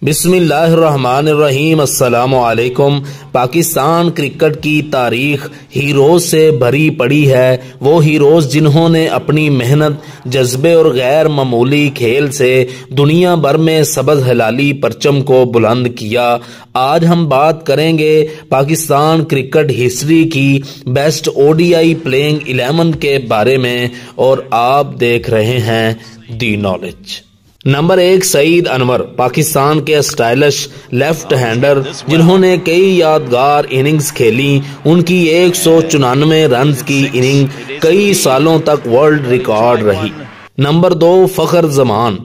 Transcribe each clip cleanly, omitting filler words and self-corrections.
बिस्मिल्लाहिर्रहमानिर्रहीम। अस्सलामु अलैकुम। पाकिस्तान क्रिकेट की तारीख हीरोज से भरी पड़ी है। वो हीरोज जिन्होंने अपनी मेहनत, जज्बे और गैर मामूली खेल से दुनिया भर में सबज हिलाली परचम को बुलंद किया। आज हम बात करेंगे पाकिस्तान क्रिकेट हिस्ट्री की बेस्ट ओडीआई प्लेइंग 11 के बारे में और आप देख रहे हैं दी नॉलेज। नंबर 1, सईद अनवर, पाकिस्तान के स्टाइलिश लेफ्ट हैंडर जिन्होंने कई यादगार इनिंग्स खेली। उनकी 194 रन की इनिंग कई सालों तक वर्ल्ड रिकॉर्ड रही। नंबर 2, फखर जमान,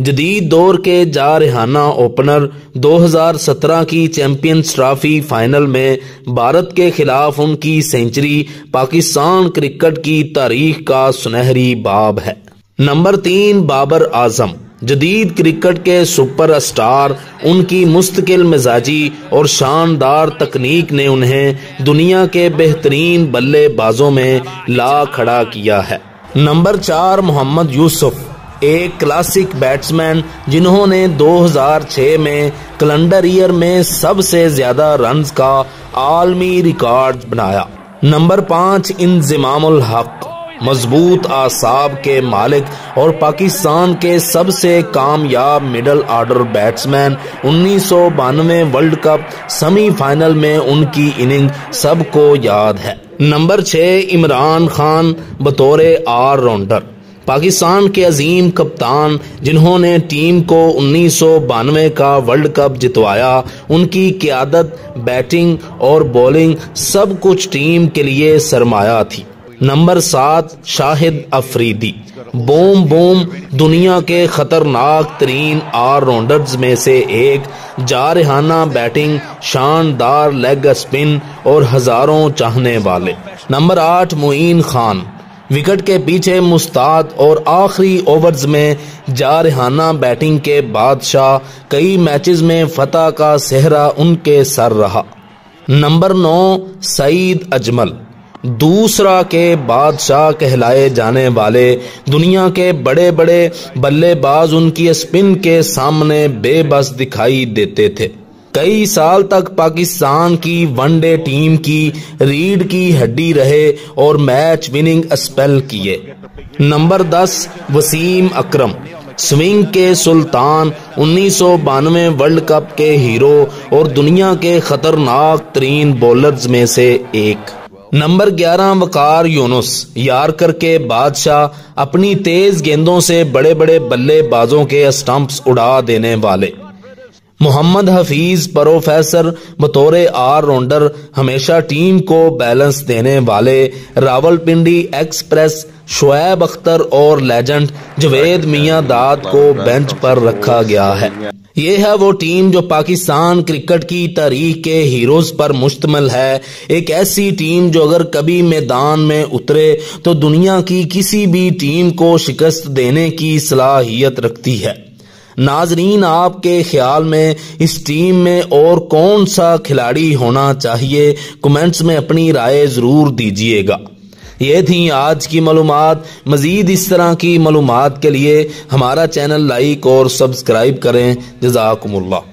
जदीद दौर के जारहाना ओपनर। 2017 की चैंपियंस ट्रॉफी फाइनल में भारत के खिलाफ उनकी सेंचुरी पाकिस्तान क्रिकेट की तारीख का सुनहरी बाब है। नंबर 3, बाबर आजम, जदीद क्रिकेट के सुपर स्टार। उनकी मुस्तकिल मिजाजी और शानदार तकनीक ने उन्हें दुनिया के बेहतरीन बल्लेबाजों में ला खड़ा किया है। नंबर 4, मोहम्मद यूसुफ, एक क्लासिक बैट्समैन जिन्होंने 2006 में कैलेंडर ईयर में सबसे ज्यादा रन्स का आलमी रिकॉर्ड बनाया। नंबर 5, इंजमामुल हक, मजबूत आसाब के मालिक और पाकिस्तान के सबसे कामयाब middle order batsman. 1992 world cup semifinal में उनकी इनिंग सबको याद है। नंबर 6, इमरान खान, बतौर ऑलराउंडर पाकिस्तान के अजीम कप्तान जिन्होंने टीम को 1992 का वर्ल्ड कप जितवाया। उनकी क़यादत, बैटिंग और बॉलिंग सब कुछ टीम के लिए सरमाया थी। Number 7, Shahid Afridi, boom boom, दुनिया के खतरनाक तरीन ऑलराउंडर्स में से एक। जारहाना बैटिंग, शानदार लेग स्पिन और हजारों चाहने वाले। नंबर 8, मोइन खान, विकेट के पीछे मुस्ताद और आखिरी ओवर्स में जारहाना बैटिंग के बादशाह। कई मैचेस में फतह का सेहरा उनके सर रहा। नंबर 9, सईद अजमल, दूसरा के बादशाह कहलाए जाने वाले। दुनिया के बड़े बड़े बल्लेबाज उनकी स्पिन के सामने बेबस दिखाई देते थे। कई साल तक पाकिस्तान की वनडे टीम की रीढ़ की हड्डी रहे और मैच विनिंग स्पेल किए। नंबर 10, वसीम अकरम, स्विंग के सुल्तान, 1992 वर्ल्ड कप के हीरो और दुनिया के खतरनाक तरीन बॉलर्स में से एक। नंबर 11, वकार यूनुस, यार्कर के बादशाह, अपनी तेज गेंदों से बड़े बड़े बल्लेबाजों के स्टंप्स उड़ा देने वाले। मोहम्मद हफीज, प्रोफेसर, बतौर ऑलराउंडर हमेशा टीम को बैलेंस देने वाले। रावलपिंडी एक्सप्रेस, शुएब अख्तर और लेजेंड जवेद मियां दाद को बेंच पर रखा गया है। ये है वो टीम जो पाकिस्तान क्रिकेट की तारीख के हीरोज पर मुश्तमिल है। एक ऐसी टीम जो अगर कभी मैदान में उतरे तो दुनिया की किसी भी टीम को शिकस्त देने की सलाहियत रखती है। नाजरीन, आपके ख्याल में इस टीम में और कौन सा खिलाड़ी होना चाहिए? कमेंट्स में अपनी राय जरूर दीजिएगा। ये थी आज की मालूमात। मजीद इस तरह की मालूमात के लिए हमारा चैनल लाइक और सब्सक्राइब करें। जज़ाकुमुल्लाह।